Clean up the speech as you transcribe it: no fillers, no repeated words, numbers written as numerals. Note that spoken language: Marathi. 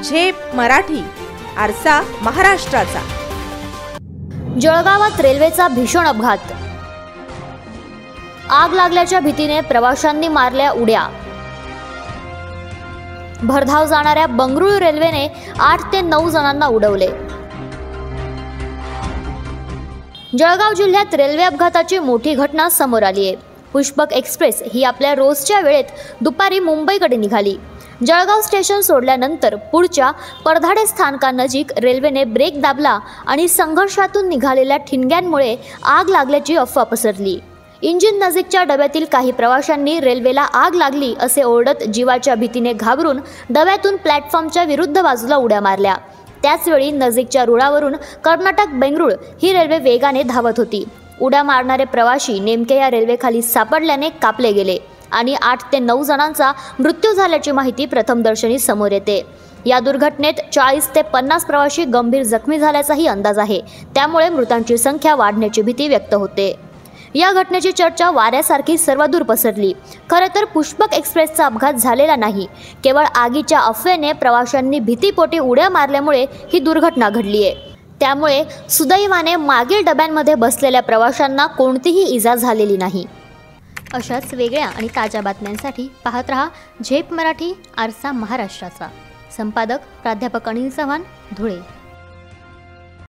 झेप मराठी, आरसा महाराष्ट्राचा। जळगावात रेल्वेचा भीषण अपघात। आग लागल्याच्या भीतीने प्रवाशांनी मारल्या उड्या। भरधाव जाणाऱ्या बंगळुरू रेल्वेने 8 ते 9 जणांना उडवले। जळगाव जिल्ह्यात रेल्वे अपघाताची मोठी घटना समोर आली आहे। पुष्पक एक्सप्रेस ही आपल्या रोजच्या वेळेत दुपारी मुंबईकडे निघाली। जळगाव स्टेशन सोडल्यानंतर पुढच्या परधाडे स्थानकानजीक रेल्वेने ब्रेक दाबला आणि संघर्षातून निघालेल्या ठिणग्यांमुळे आग लागल्याची अफवा पसरली। इंजिन नजीकच्या डब्यातील काही प्रवाशांनी रेल्वेला आग लागली असे ओरडत जीवाच्या भीतीने घाबरून डब्यातून प्लॅटफॉर्मच्या विरुद्ध बाजूला उड्या मारल्या। त्याचवेळी नजीकच्या रुळावरून कर्नाटक बेंगळूर ही रेल्वे वेगाने धावत होती। उड्या मारणारे प्रवासी नेमके या रेल्वेखाली सापडल्याने कापले गेले आणि 8 ते 9 जणांचा मृत्यू झाल्याची माहिती प्रथमदर्शनी समोर येते। या दुर्घटनेत 40 ते 50 प्रवासी गंभीर जखमी झाल्याचाही अंदाज आहे। त्यामुळे मृतांची संख्या वाढण्याची भीती व्यक्त होते। या घटनेची चर्चा वाऱ्यासारखी सर्वदूर पसरली। खरं तर पुष्पक एक्सप्रेसचा अपघात झालेला नाही, केवळ आगीच्या अफवेने प्रवाशांनी भीतीपोटी उड्या मारल्यामुळे ही दुर्घटना घडली आहे। त्यामुळे सुदैवाने मागील डब्यांमध्ये बसलेल्या प्रवाशांना कोणतीही इजा झालेली नाही। अशाच वेगळ्या आणि ताज्या बातम्यांसाठी पाहत रहा झेप मराठी, आरसा महाराष्ट्राचा। संपादक प्राध्यापक अनिल चव्हाण, धुळे।